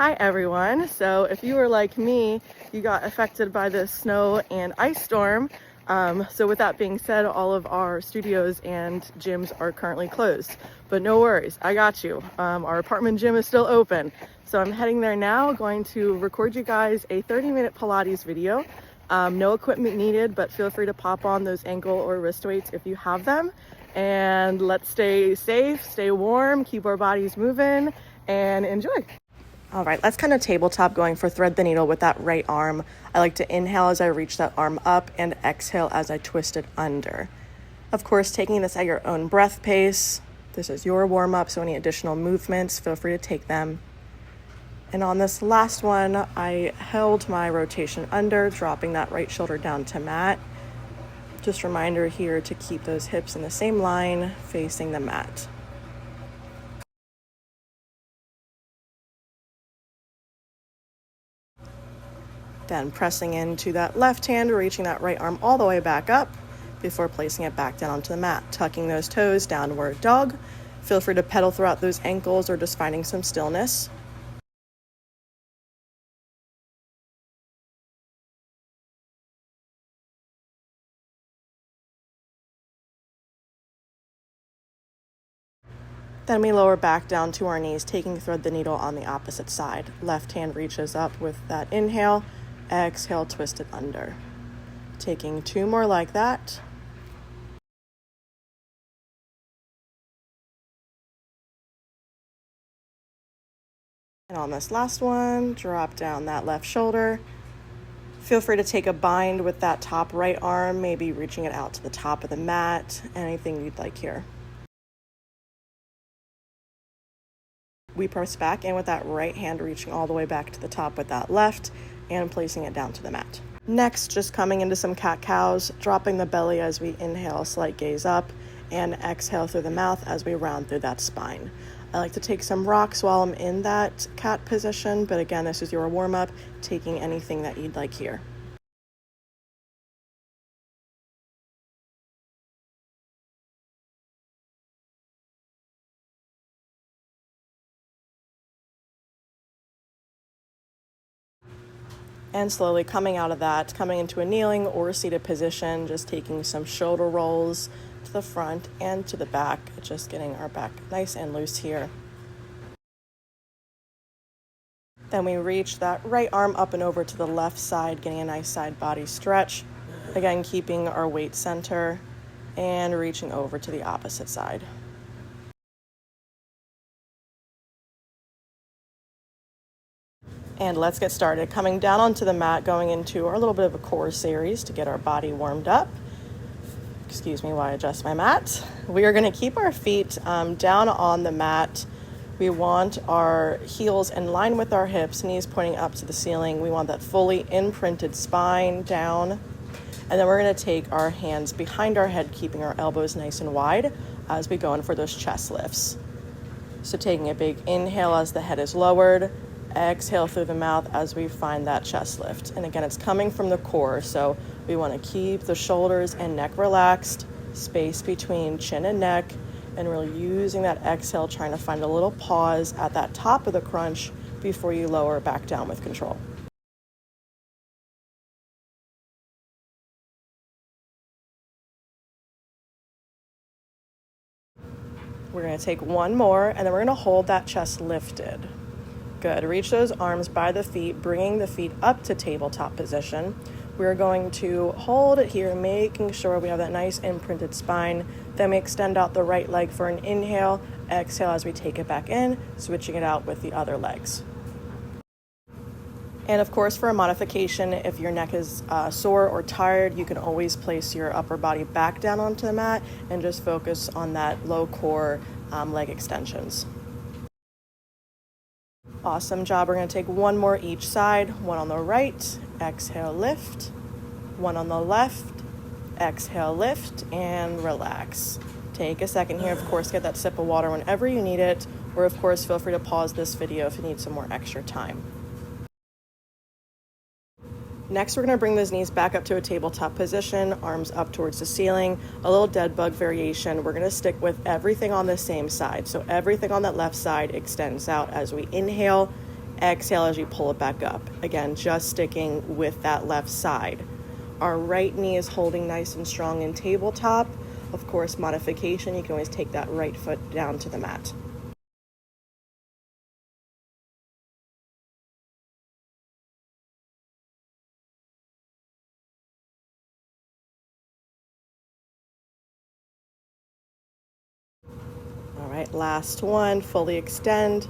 Hi everyone. So if you were like me, you got affected by this snow and ice storm. So with that being said, all of our studios and gyms are currently closed, but no worries, I got you. Our apartment gym is still open. So I'm heading there now, going to record you guys a 30-minute Pilates video. No equipment needed, but feel free to pop on those ankle or wrist weights if you have them. And let's stay safe, stay warm, keep our bodies moving, and enjoy. All right, let's kind of tabletop going for thread the needle with that right arm. I like to inhale as I reach that arm up and exhale as I twist it under. Of course, taking this at your own breath pace. This is your warm up, so any additional movements, feel free to take them. And on this last one, I held my rotation under, dropping that right shoulder down to mat. Just a reminder here to keep those hips in the same line, facing the mat. Then pressing into that left hand, reaching that right arm all the way back up before placing it back down onto the mat, tucking those toes, downward dog. Feel free to pedal throughout those ankles or just finding some stillness. Then we lower back down to our knees, taking thread the needle on the opposite side. Left hand reaches up with that inhale, exhale, twist it under. Taking 2 more like that. And on this last one, drop down that left shoulder. Feel free to take a bind with that top right arm, maybe reaching it out to the top of the mat, anything you'd like here. We press back in with that right hand, reaching all the way back to the top with that left and placing it down to the mat. Next, just coming into some cat-cows, dropping the belly as we inhale, slight gaze up, and exhale through the mouth as we round through that spine. I like to take some rocks while I'm in that cat position, but again, this is your warm-up, taking anything that you'd like here. And slowly coming out of that, coming into a kneeling or seated position, just taking some shoulder rolls to the front and to the back, just getting our back nice and loose here. Then we reach that right arm up and over to the left side, getting a nice side body stretch. Again, keeping our weight center and reaching over to the opposite side. And let's get started. Coming down onto the mat, going into our little bit of a core series to get our body warmed up. Excuse me while I adjust my mat. We are going to keep our feet down on the mat. We want our heels in line with our hips, knees pointing up to the ceiling. We want that fully imprinted spine down. And then we're going to take our hands behind our head, keeping our elbows nice and wide as we go in for those chest lifts. So taking a big inhale as the head is lowered. Exhale through the mouth as we find that chest lift. And again, it's coming from the core, so we want to keep the shoulders and neck relaxed, space between chin and neck, and really using that exhale, trying to find a little pause at that top of the crunch before you lower back down with control. We're going to take one more, and then we're going to hold that chest lifted. Good. Reach those arms by the feet, bringing the feet up to tabletop position. We're going to hold it here, making sure we have that nice imprinted spine. Then we extend out the right leg for an inhale, exhale as we take it back in, switching it out with the other legs. And of course, for a modification, if your neck is sore or tired, you can always place your upper body back down onto the mat and just focus on that low core leg extensions. Awesome job. We're going to take one more each side, one on the right, exhale, lift, one on the left, exhale, lift, and relax. Take a second here, of course, get that sip of water whenever you need it, or of course, feel free to pause this video if you need some more extra time. Next, we're going to bring those knees back up to a tabletop position, arms up towards the ceiling, a little dead bug variation. We're going to stick with everything on the same side. So everything on that left side extends out as we inhale, Exhale as you pull it back up. Again, just sticking with that left side. Our right knee is holding nice and strong in tabletop. Of course, modification, you can always take that right foot down to the mat. All right, last one, fully extend.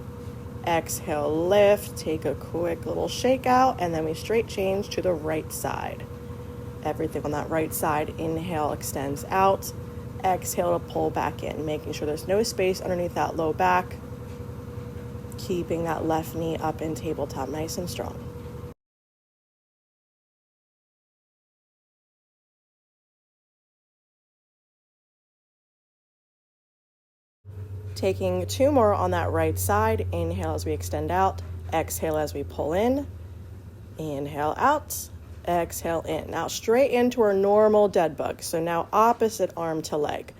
Exhale, lift, take a quick little shake out, and then we straight change to the right side. Everything on that right side, inhale, extends out. Exhale to pull back in, making sure there's no space underneath that low back. Keeping that left knee up in tabletop nice and strong. Taking 2 more on that right side. Inhale as we extend out. Exhale as we pull in. Inhale out. Exhale in. Now straight into our normal dead bug. So now opposite arm to leg.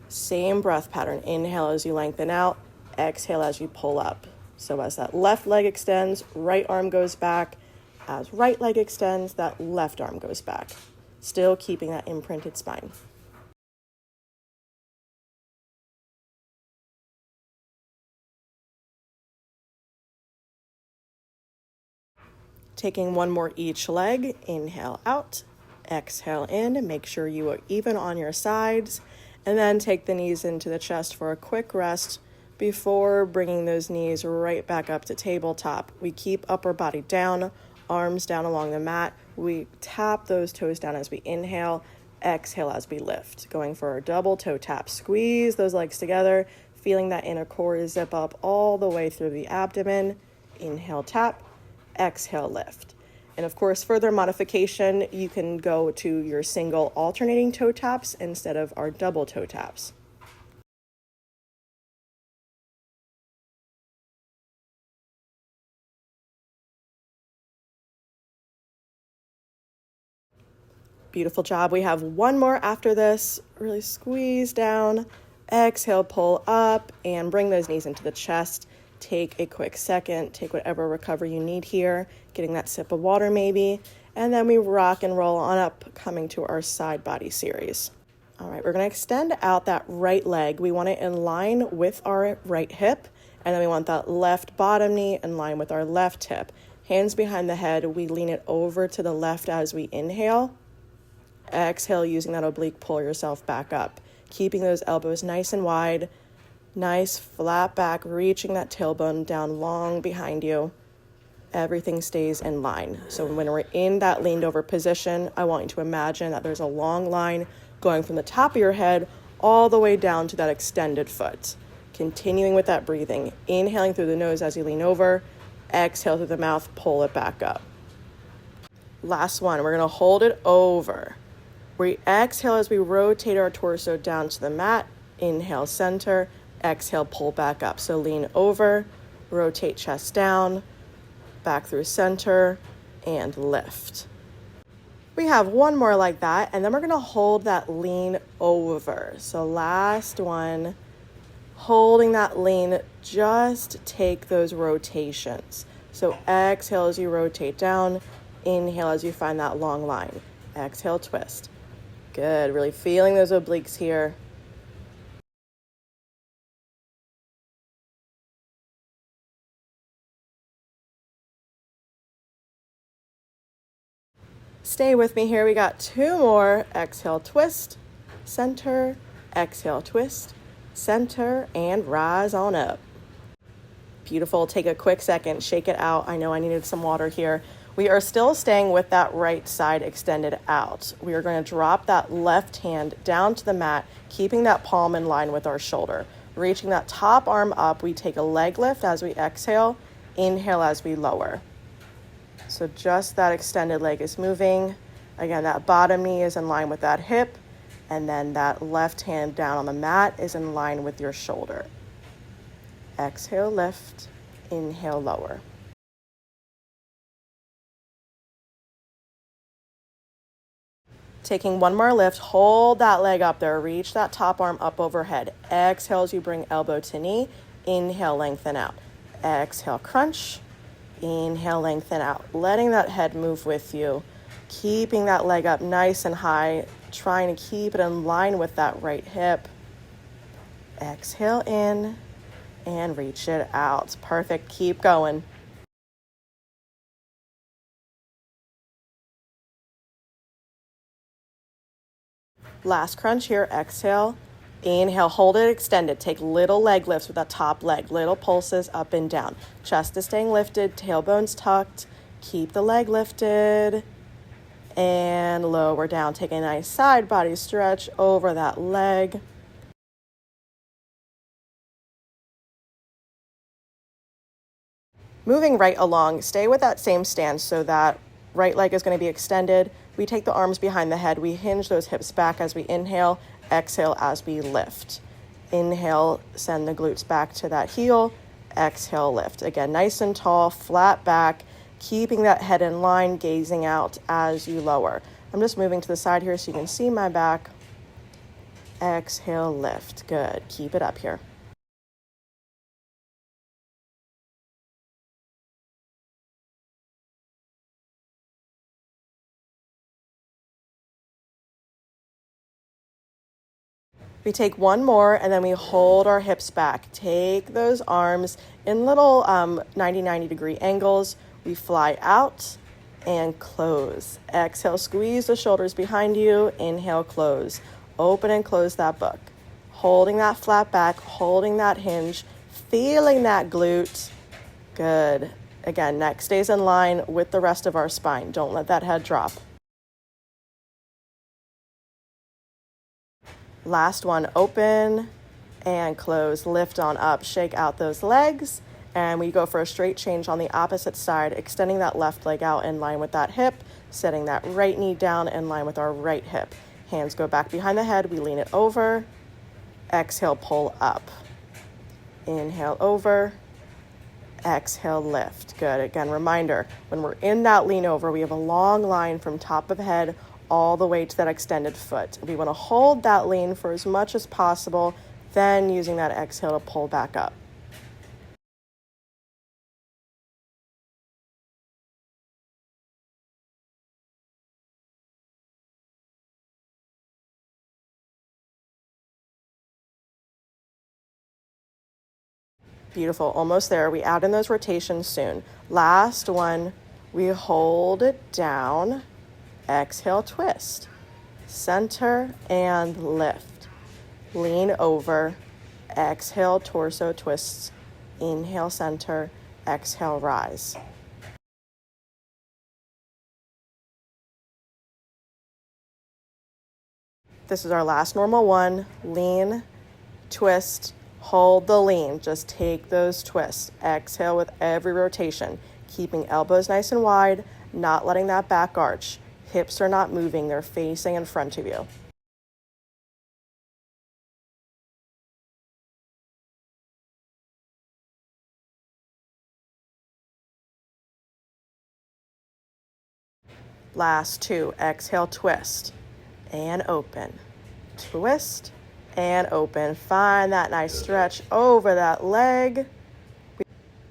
Same breath pattern. Inhale as you lengthen out. Exhale as you pull up. So as that left leg extends, right arm goes back. As right leg extends, that left arm goes back. Still keeping that imprinted spine. Taking 1 more each leg, inhale out, exhale in, make sure you are even on your sides, and then take the knees into the chest for a quick rest before bringing those knees right back up to tabletop. We keep upper body down, arms down along the mat. We tap those toes down as we inhale, exhale as we lift. Going for our double toe tap. Squeeze those legs together, feeling that inner core zip up all the way through the abdomen. Inhale, tap. Exhale, lift. And of course, further modification, you can go to your single alternating toe taps instead of our double toe taps. Beautiful job. We have 1 more after this. Really squeeze down, exhale, pull up, and bring those knees into the chest. Take a quick second, take whatever recovery you need here, getting that sip of water maybe, and then we rock and roll on up, coming to our side body series. All right, we're gonna extend out that right leg. We want it in line with our right hip, and then we want that left bottom knee in line with our left hip. Hands behind the head, we lean it over to the left as we inhale. Exhale, using that oblique, pull yourself back up. Keeping those elbows nice and wide. Nice flat back, reaching that tailbone down long behind you. Everything stays in line. So when we're in that leaned over position, I want you to imagine that there's a long line going from the top of your head all the way down to that extended foot. Continuing with that breathing, inhaling through the nose as you lean over, exhale through the mouth, pull it back up. Last one, we're gonna hold it over. We exhale as we rotate our torso down to the mat. Inhale, center. Exhale, pull back up. So lean over, rotate chest down, back through center, and lift. We have 1 more like that, and then we're gonna hold that lean over. So last one, holding that lean, just take those rotations. So exhale as you rotate down, inhale as you find that long line. Exhale, twist. Good, really feeling those obliques here. Stay with me here. We got 2 more. Exhale, twist, center, exhale, twist, center, and rise on up. Beautiful. Take a quick second, shake it out. I know I needed some water here. We are still staying with that right side extended out. We are going to drop that left hand down to the mat, keeping that palm in line with our shoulder. Reaching that top arm up, we take a leg lift as we exhale, inhale as we lower. So just that extended leg is moving. Again, that bottom knee is in line with that hip, and then that left hand down on the mat is in line with your shoulder. Exhale, lift, inhale, lower. Taking 1 more lift, hold that leg up there, reach that top arm up overhead. Exhale as you bring elbow to knee, inhale, lengthen out. Exhale, crunch. Inhale, lengthen out, letting that head move with you, keeping that leg up nice and high, trying to keep it in line with that right hip. Exhale in and reach it out. Perfect. Keep going. Last crunch here. Exhale. Inhale, hold it, extend it. Take little leg lifts with that top leg, little pulses up and down. Chest is staying lifted, tailbone's tucked. Keep the leg lifted and lower down. Take a nice side body stretch over that leg. Moving right along, stay with that same stance so that right leg is going to be extended. We take the arms behind the head. We hinge those hips back as we inhale. Exhale as we lift. Inhale, send the glutes back to that heel. Exhale, lift. Again, nice and tall, flat back, keeping that head in line, gazing out as you lower. I'm just moving to the side here so you can see my back. Exhale, lift. Good. Keep it up here. We take one more and then we hold our hips back. Take those arms in little 90 degree angles. We fly out and close. Exhale, squeeze the shoulders behind you. Inhale, close. Open and close that book. Holding that flat back, holding that hinge, feeling that glute. Good. Again, neck stays in line with the rest of our spine. Don't let that head drop. Last one, open and close, lift on up, shake out those legs, and we go for a straight change on the opposite side, extending that left leg out in line with that hip, setting that right knee down in line with our right hip. Hands go back behind the head, we lean it over, exhale, pull up. Inhale over, exhale, lift. Good. Again, reminder, when we're in that lean over, we have a long line from top of head all the way to that extended foot. We want to hold that lean for as much as possible, then using that exhale to pull back up. Beautiful. Almost there. We add in those rotations soon. Last one, we hold it down. Exhale, twist. Center and lift. Lean over. Exhale, torso twists. Inhale, center. Exhale, rise. This is our last normal one. Lean, twist, hold the lean. Just take those twists. Exhale with every rotation. Keeping elbows nice and wide, not letting that back arch. Hips are not moving, they're facing in front of you. Last two, exhale, twist and open. Twist and open. Find that nice stretch over that leg.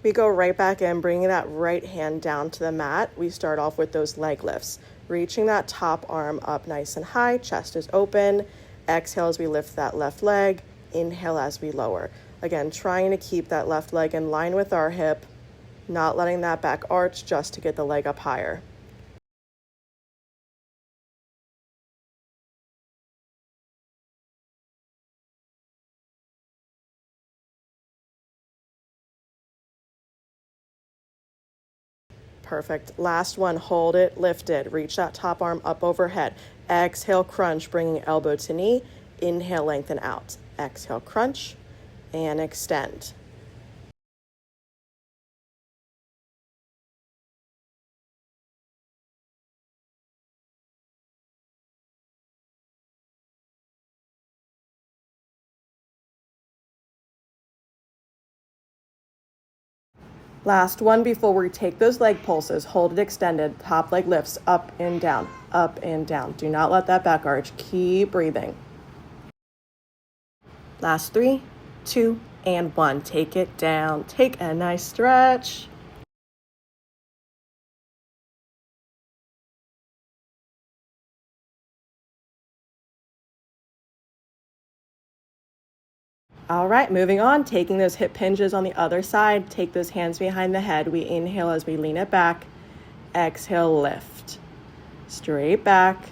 We go right back in, bringing that right hand down to the mat. We start off with those leg lifts. Reaching that top arm up nice and high, chest is open. Exhale as we lift that left leg. Inhale as we lower. Again, trying to keep that left leg in line with our hip, not letting that back arch just to get the leg up higher. Perfect. Last one, hold it, lift it. Reach that top arm up overhead. Exhale, crunch, bringing elbow to knee. Inhale, lengthen out. Exhale, crunch, and extend. Last one before we take those leg pulses. Hold it extended. Top leg lifts up and down, up and down. Do not let that back arch. Keep breathing. Last 3, 2, and 1. Take it down. Take a nice stretch. All right, moving on, taking those hip hinges on the other side, take those hands behind the head. We inhale as we lean it back, exhale, lift. Straight back,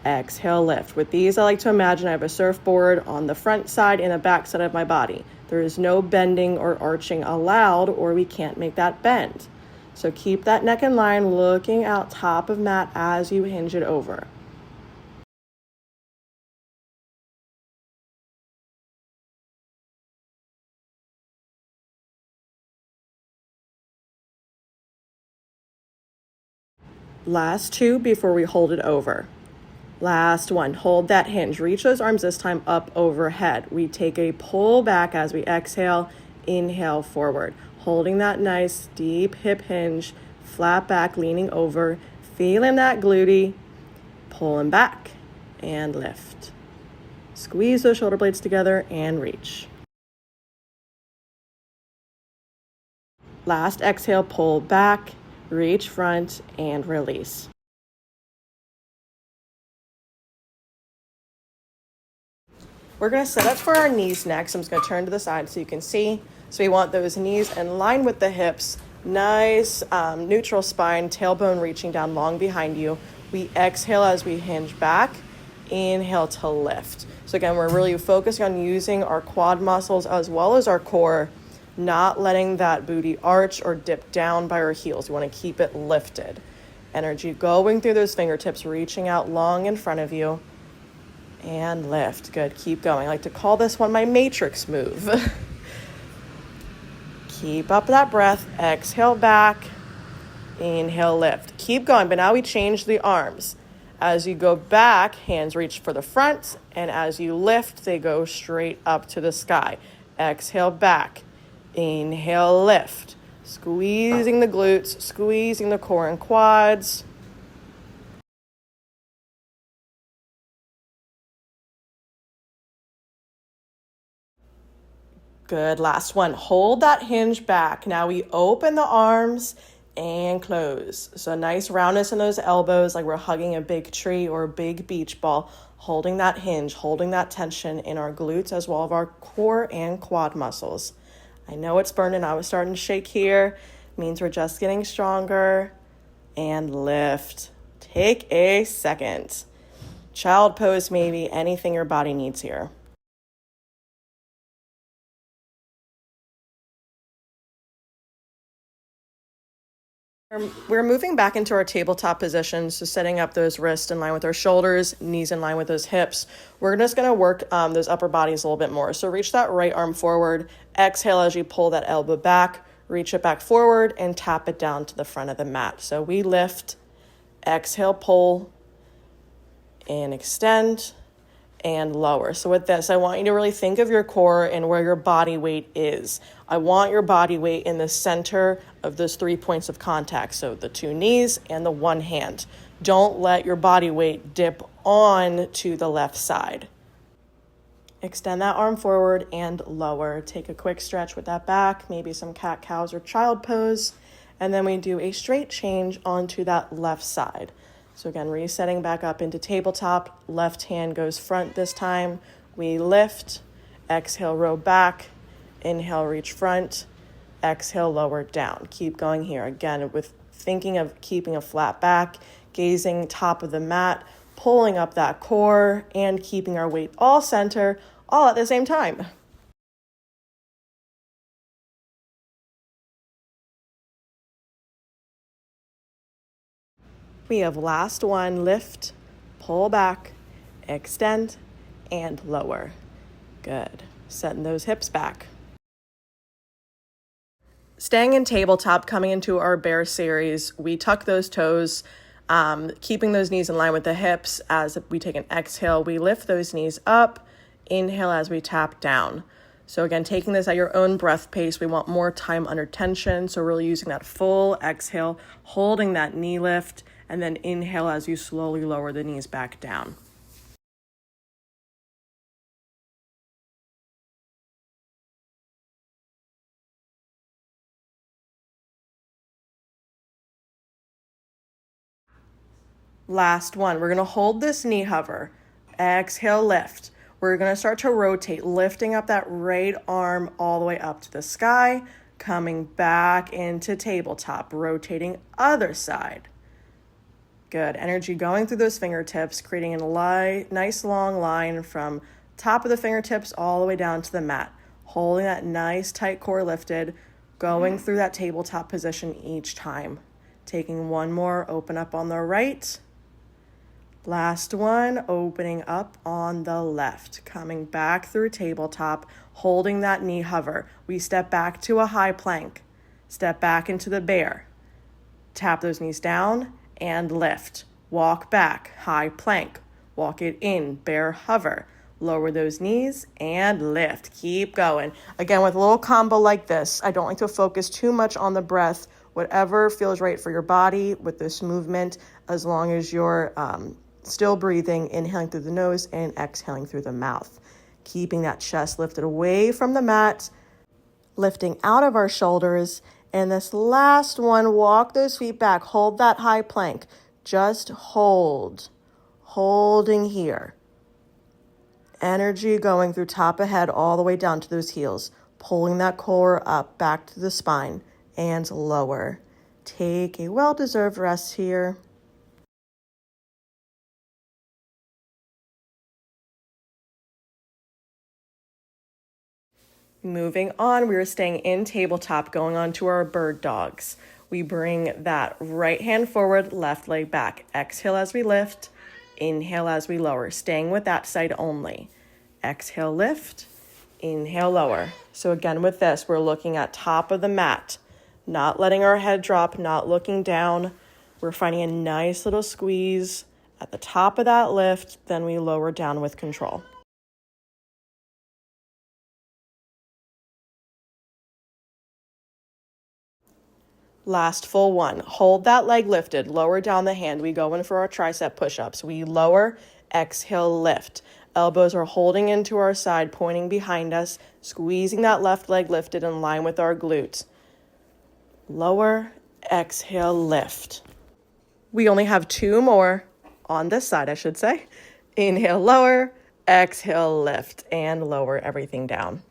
exhale, lift. With these, I like to imagine I have a surfboard on the front side and the back side of my body. There is no bending or arching allowed, or we can't make that bend. So keep that neck in line, looking out top of mat as you hinge it over. Last 2 before we hold it over. Last 1, hold that hinge. Reach those arms this time up overhead. We take a pull back as we exhale, inhale forward. Holding that nice deep hip hinge, flat back, leaning over, feeling that glute, pulling back and lift. Squeeze those shoulder blades together and reach. Last exhale, pull back, reach front and release. We're going to set up for our knees next. I'm just going to turn to the side so you can see. So we want those knees in line with the hips, nice neutral spine, tailbone reaching down long behind you. We exhale as we hinge back, inhale to lift. So again, we're really focusing on using our quad muscles as well as our core, not letting that booty arch or dip down by our heels. We want to keep it lifted. Energy going through those fingertips, reaching out long in front of you. And lift. Good. Keep going. I like to call this one my matrix move. Keep up that breath. Exhale back. Inhale, lift. Keep going. But now we change the arms. As you go back, hands reach for the front. And as you lift, they go straight up to the sky. Exhale back. Inhale, lift. Squeezing the glutes, squeezing the core and quads. Good. Last one. Hold that hinge back. Now we open the arms and close. So nice roundness in those elbows, like we're hugging a big tree or a big beach ball. Holding that hinge, holding that tension in our glutes as well as our core and quad muscles. I know it's burning. I was starting to shake here. It means we're just getting stronger. And lift. Take a second. Child pose maybe, anything your body needs here. We're moving back into our tabletop position, so setting up those wrists in line with our shoulders, knees in line with those hips. We're just going to work those upper bodies a little bit more. So reach that right arm forward, exhale as you pull that elbow back, reach it back forward, and tap it down to the front of the mat. So we lift, exhale, pull, and extend, and lower. So with this, I want you to really think of your core and where your body weight is. I want your body weight in the center of those 3 points of contact. So the 2 knees and the 1 hand. Don't let your body weight dip on to the left side. Extend that arm forward and lower. Take a quick stretch with that back, maybe some cat cows or child pose. And then we do a straight change onto that left side. So again, resetting back up into tabletop, left hand goes front this time. We lift, exhale, row back, inhale, reach front, exhale, lower down. Keep going here. Again, with thinking of keeping a flat back, gazing top of the mat, pulling up that core, and keeping our weight all center, all at the same time. We have last one, lift, pull back, extend, and lower. Good. Setting those hips back. Staying in tabletop, coming into our bear series, we tuck those toes, keeping those knees in line with the hips. As we take an exhale, we lift those knees up, inhale as we tap down. So again, taking this at your own breath pace, we want more time under tension. So really using that full exhale, holding that knee lift, and then inhale as you slowly lower the knees back down. Last one. We're going to hold this knee hover. Exhale, lift. We're going to start to rotate, lifting up that right arm all the way up to the sky, coming back into tabletop, rotating other side. Good. Energy going through those fingertips, creating a nice long line from top of the fingertips all the way down to the mat. Holding that nice tight core lifted, going through that tabletop position each time. Taking one more, open up on the right. Last one, opening up on the left. Coming back through tabletop, holding that knee hover. We step back to a high plank. Step back into the bear. Tap those knees down and lift. Walk back, high plank. Walk it in, bear hover. Lower those knees and lift. Keep going. Again, with a little combo like this, I don't like to focus too much on the breath. Whatever feels right for your body with this movement, as long as you're still breathing, inhaling through the nose and exhaling through the mouth. Keeping that chest lifted away from the mat, lifting out of our shoulders. And this last one, walk those feet back. Hold that high plank. Just hold. Holding here. Energy going through top of head all the way down to those heels. Pulling that core up back to the spine and lower. Take a well-deserved rest here. Moving on, we are staying in tabletop, going on to our bird dogs. We bring that right hand forward, left leg back. Exhale as we lift, inhale as we lower, staying with that side only. Exhale, lift, inhale, lower. So again, with this, we're looking at top of the mat, not letting our head drop, not looking down. We're finding a nice little squeeze at the top of that lift, then we lower down with control. Last full one. Hold that leg lifted. Lower down the hand. We go in for our tricep push-ups. We lower, exhale, lift. Elbows are holding into our side, pointing behind us, squeezing that left leg lifted in line with our glutes. Lower, exhale, lift. We only have two more on this side, I should say. Inhale, lower, exhale, lift, and lower everything down.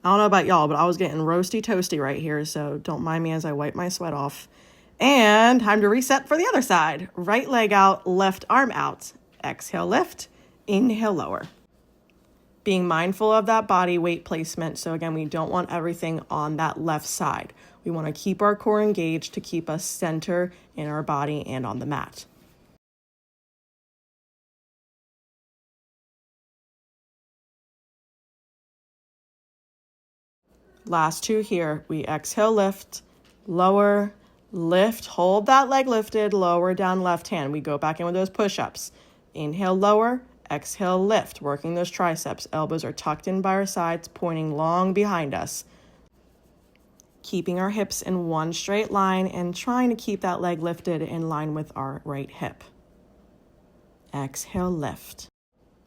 I don't know about y'all, but I was getting roasty toasty right here, so don't mind me as I wipe my sweat off. And time to reset for the other side. Right leg out, left arm out. Exhale, lift, inhale, lower. Being mindful of that body weight placement. So again, we don't want everything on that left side. We want to keep our core engaged to keep us center in our body and on the mat. Last two here. We exhale, lift, lower, lift, hold that leg lifted, lower down left hand. We go back in with those push-ups. Inhale, lower, exhale, lift, working those triceps. Elbows are tucked in by our sides, pointing long behind us. Keeping our hips in one straight line and trying to keep that leg lifted in line with our right hip. Exhale, lift.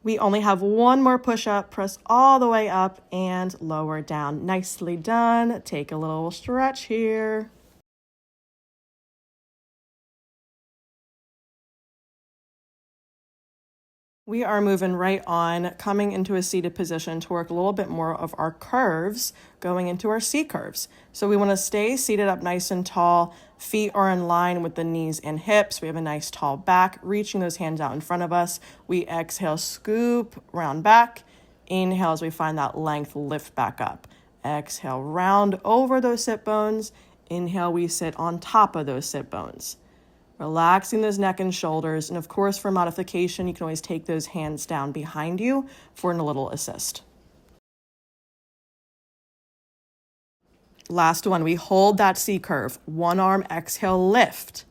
We only have one more push-up. Press all the way up and lower down. Nicely done. Take a little stretch here. We are moving right on, coming into a seated position to work a little bit more of our curves, going into our C curves. So we want to stay seated up nice and tall. Feet are in line with the knees and hips. We have a nice tall back, reaching those hands out in front of us. We exhale, scoop, round back. Inhale as we find that length, lift back up. Exhale, round over those sit bones. Inhale, we sit on top of those sit bones. Relaxing those neck and shoulders. And of course, for modification, you can always take those hands down behind you for a little assist. Last one, we hold that C curve. One arm, exhale, lift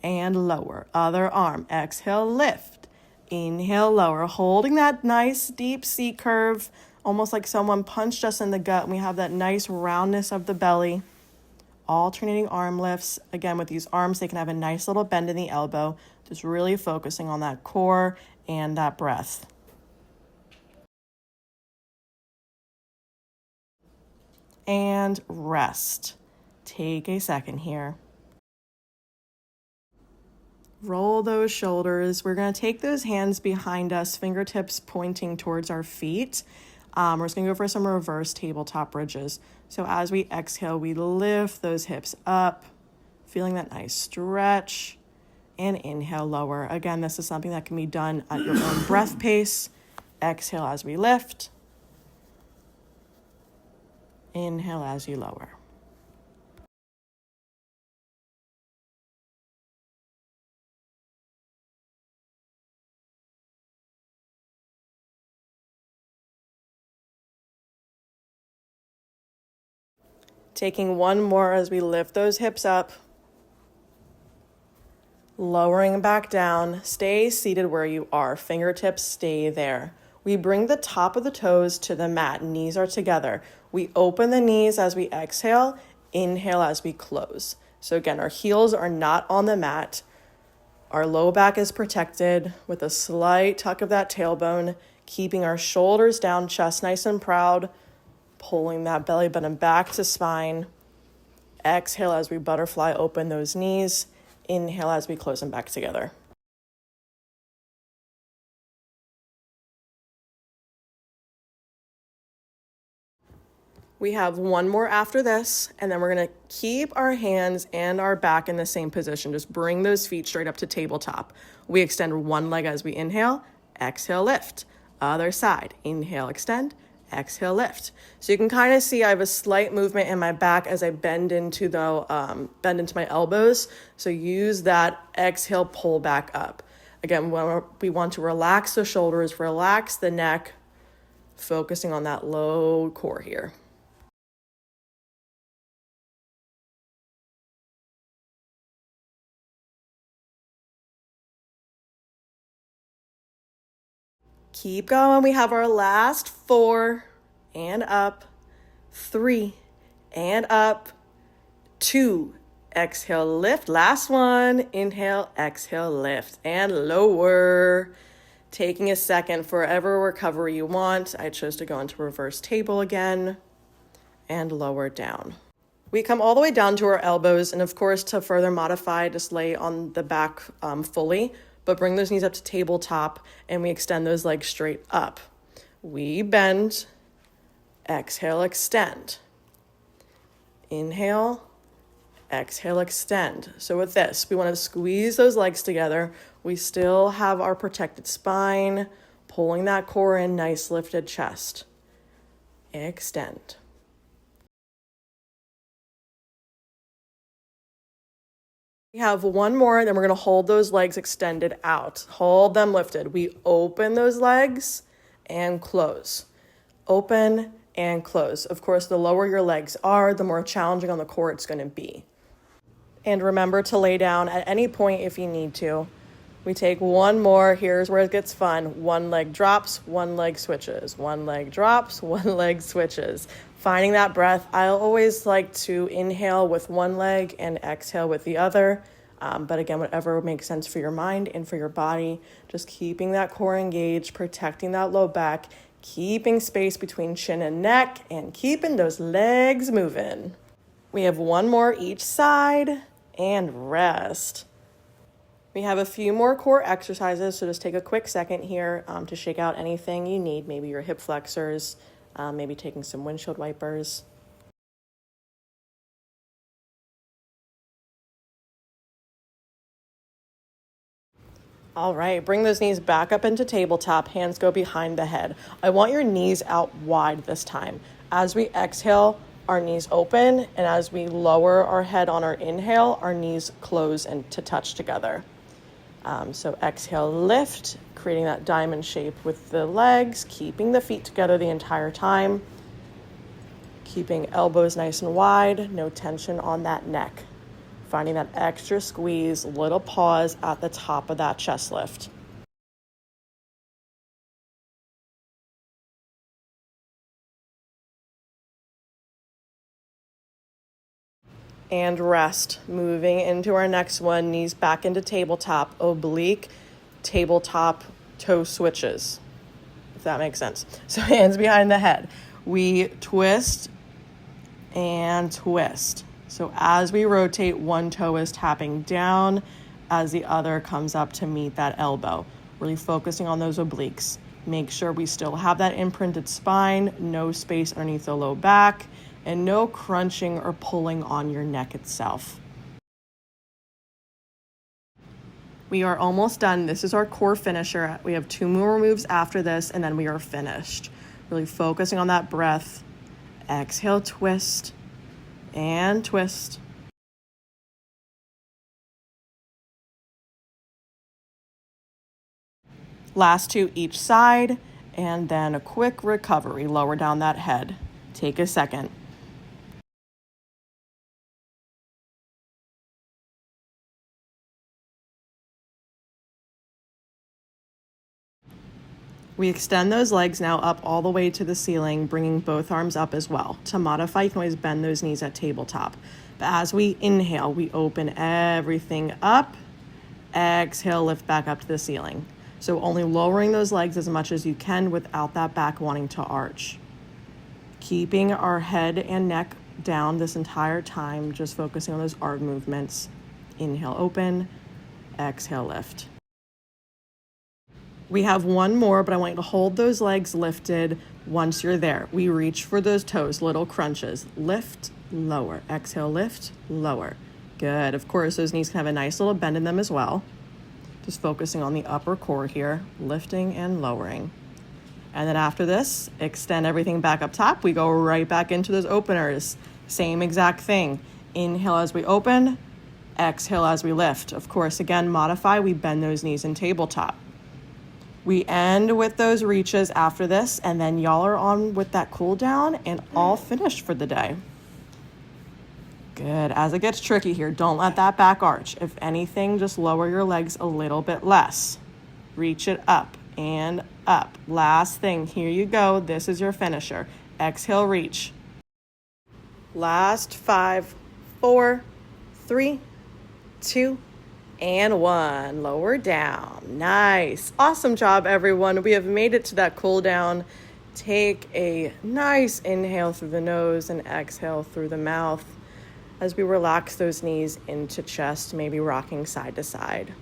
and lower. Other arm, exhale, lift. Inhale, lower. Holding that nice deep C curve, almost like someone punched us in the gut. And we have that nice roundness of the belly. Alternating arm lifts. Again, with these arms, they can have a nice little bend in the elbow, just really focusing on that core and that breath. And rest. take a second here. Roll those shoulders. We're gonna take those hands behind us, fingertips pointing towards our feet. We're just gonna go for some reverse tabletop bridges. So as we exhale, we lift those hips up, feeling that nice stretch, and inhale, lower. Again, this is something that can be done at your own breath pace. Exhale as we lift. Inhale as you lower. Taking one more as we lift those hips up. Lowering back down. Stay seated where you are. Fingertips stay there. We bring the top of the toes to the mat. Knees are together. We open the knees as we exhale. Inhale as we close. So again, our heels are not on the mat. Our low back is protected with a slight tuck of that tailbone, keeping our shoulders down, chest nice and proud, pulling that belly button back to spine. Exhale as we butterfly open those knees. Inhale as we close them back together. We have one more after this, and then we're gonna keep our hands and our back in the same position. Just bring those feet straight up to tabletop. We extend one leg as we inhale, exhale, lift. Other side, inhale, extend, exhale, lift. So you can kind of see I have a slight movement in my back as I bend into my elbows. So use that exhale, pull back up. Again, we want to relax the shoulders, relax the neck, focusing on that low core here. Keep going. We have our last 4 and up, 3 and up, 2. Exhale, lift. Last one. Inhale, exhale, lift and lower. Taking a second for whatever recovery you want. I chose to go into reverse table again and lower down. We come all the way down to our elbows, and of course, to further modify, just lay on the back fully, but bring those knees up to tabletop, and we extend those legs straight up. We bend, exhale, extend. Inhale, exhale, extend. So with this, we want to squeeze those legs together. We still have our protected spine, pulling that core in, nice lifted chest. Extend. We have one more, then we're going to hold those legs extended out. Hold them lifted. We open those legs and close. Open and close. Of course, the lower your legs are, the more challenging on the core it's going to be. And remember to lay down at any point if you need to. We take one more. Here's where it gets fun. One leg drops, one leg switches. One leg drops, one leg switches. Finding that breath. I always like to inhale with one leg and exhale with the other. But again, whatever makes sense for your mind and for your body. Just keeping that core engaged, protecting that low back, keeping space between chin and neck, and keeping those legs moving. We have one more each side and rest. We have a few more core exercises, so just take a quick second here to shake out anything you need, maybe your hip flexors, maybe taking some windshield wipers. All right, bring those knees back up into tabletop, hands go behind the head. I want your knees out wide this time. As we exhale, our knees open, and as we lower our head on our inhale, our knees close and to touch together. So exhale, lift, creating that diamond shape with the legs, keeping the feet together the entire time, keeping elbows nice and wide, no tension on that neck. Finding that extra squeeze, little pause at the top of that chest lift. And rest. Moving into our next one, knees back into tabletop, oblique, tabletop toe switches, if that makes sense. So hands behind the head. We twist and twist. So as we rotate, one toe is tapping down as the other comes up to meet that elbow. Really focusing on those obliques. Make sure we still have that imprinted spine, no space underneath the low back, and no crunching or pulling on your neck itself. We are almost done. This is our core finisher. We have 2 more moves after this, and then we are finished. Really focusing on that breath. Exhale, twist, and twist. Last 2 each side, and then a quick recovery. Lower down that head. Take a second. We extend those legs now up all the way to the ceiling, bringing both arms up as well. To modify, you can always bend those knees at tabletop. But as we inhale, we open everything up. Exhale, lift back up to the ceiling. So only lowering those legs as much as you can without that back wanting to arch. Keeping our head and neck down this entire time, just focusing on those arm movements. Inhale, open. Exhale, lift. We have one more, but I want you to hold those legs lifted once you're there. We reach for those toes, little crunches. Lift, lower. Exhale, lift, lower. Good. Of course, those knees can have a nice little bend in them as well. Just focusing on the upper core here, lifting and lowering. And then after this, extend everything back up top. We go right back into those openers. Same exact thing. Inhale as we open, exhale as we lift. Of course, again, modify. We bend those knees in tabletop. We end with those reaches after this, and then y'all are on with that cool down and all finished for the day. Good. As it gets tricky here, don't let that back arch. If anything, just lower your legs a little bit less. Reach it up and up. Last thing, here you go. This is your finisher. Exhale, reach. Last 5, 4, 3, 2, and 1. Lower down. Nice. Awesome job, everyone. We have made it to that cool down. Take a nice inhale through the nose and exhale through the mouth as we relax those knees into chest, maybe rocking side to side.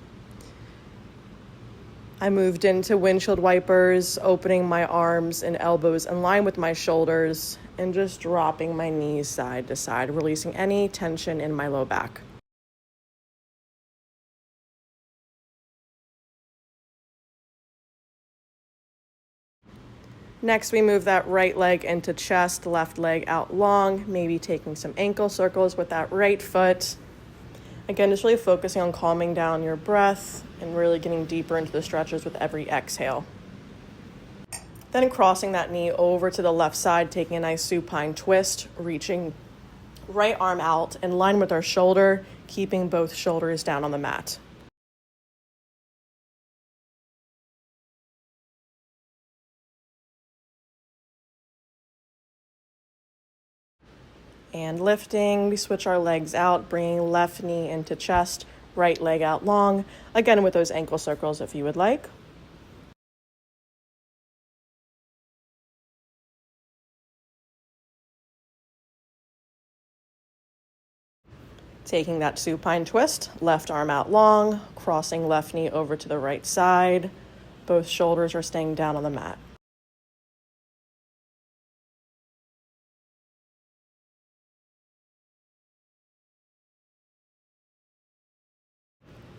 I moved into windshield wipers, opening my arms and elbows in line with my shoulders and just dropping my knees side to side, releasing any tension in my low back. Next, we move that right leg into chest, left leg out long, maybe taking some ankle circles with that right foot. Again, just really focusing on calming down your breath and really getting deeper into the stretches with every exhale. Then crossing that knee over to the left side, taking a nice supine twist, reaching right arm out in line with our shoulder, keeping both shoulders down on the mat. And lifting, we switch our legs out, bringing left knee into chest, right leg out long, again with those ankle circles if you would like. Taking that supine twist, left arm out long, crossing left knee over to the right side. Both shoulders are staying down on the mat.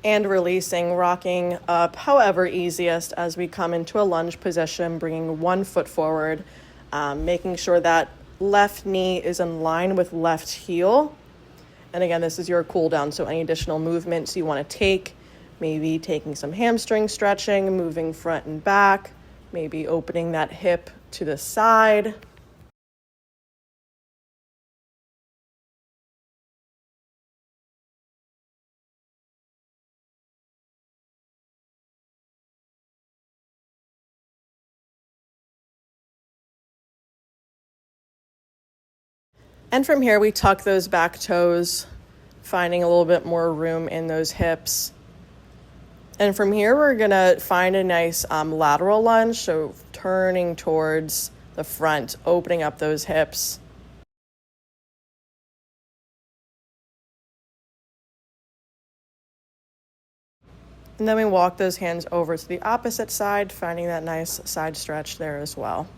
And releasing, rocking up however easiest as we come into a lunge position, bringing one foot forward, making sure that left knee is in line with left heel. And again, this is your cool down, so any additional movements you want to take, maybe taking some hamstring stretching, moving front and back, maybe opening that hip to the side. And from here, we tuck those back toes, finding a little bit more room in those hips. And from here, we're gonna find a nice lateral lunge, so turning towards the front, opening up those hips. And then we walk those hands over to the opposite side, finding that nice side stretch there as well.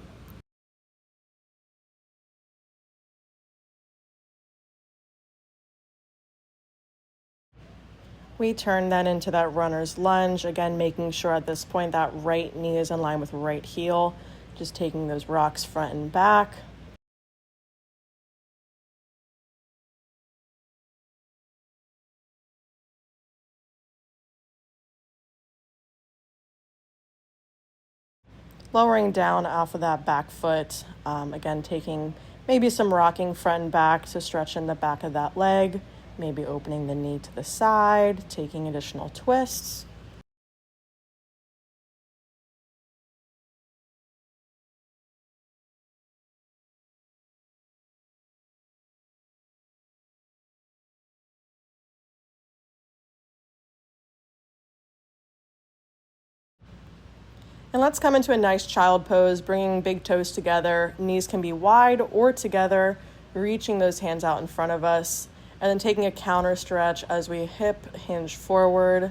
We turn then into that runner's lunge, again making sure at this point that right knee is in line with right heel, just taking those rocks front and back. Lowering down off of that back foot, again taking maybe some rocking front and back to stretch in the back of that leg, maybe opening the knee to the side, taking additional twists. And let's come into a nice child pose, bringing big toes together. Knees can be wide or together, reaching those hands out in front of us, and then taking a counter stretch as we hip hinge forward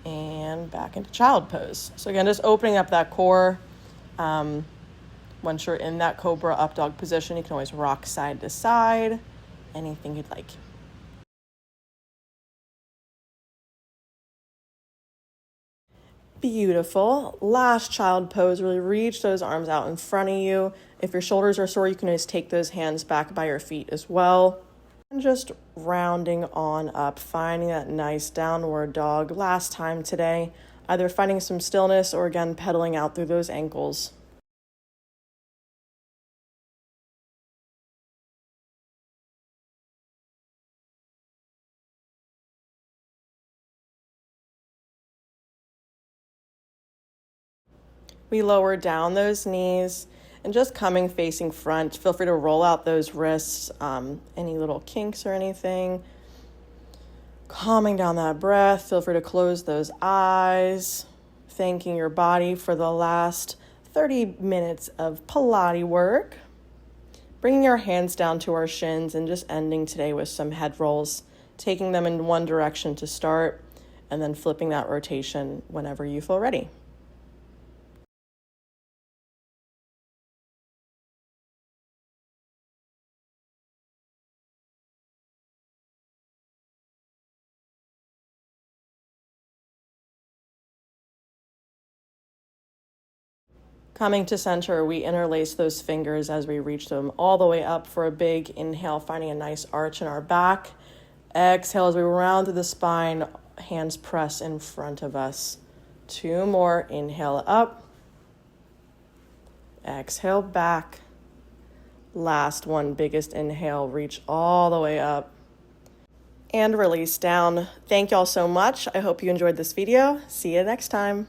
and back into child pose. So again, just opening up that core. Once you're in that cobra up dog position, you can always rock side to side, anything you'd like. Beautiful. Last child pose, really reach those arms out in front of you. If your shoulders are sore, you can always take those hands back by your feet as well. And just rounding on up, finding that nice downward dog. Last time today, either finding some stillness or again, pedaling out through those ankles. We lower down those knees and just coming facing front. Feel free to roll out those wrists, any little kinks or anything. Calming down that breath. Feel free to close those eyes. Thanking your body for the last 30 minutes of Pilates work. Bringing our hands down to our shins and just ending today with some head rolls. Taking them in one direction to start and then flipping that rotation whenever you feel ready. Coming to center, we interlace those fingers as we reach them all the way up for a big inhale, finding a nice arch in our back. Exhale as we round through the spine, hands press in front of us. 2 more, inhale up. Exhale back. Last one, biggest inhale, reach all the way up. And release down. Thank y'all so much. I hope you enjoyed this video. See you next time.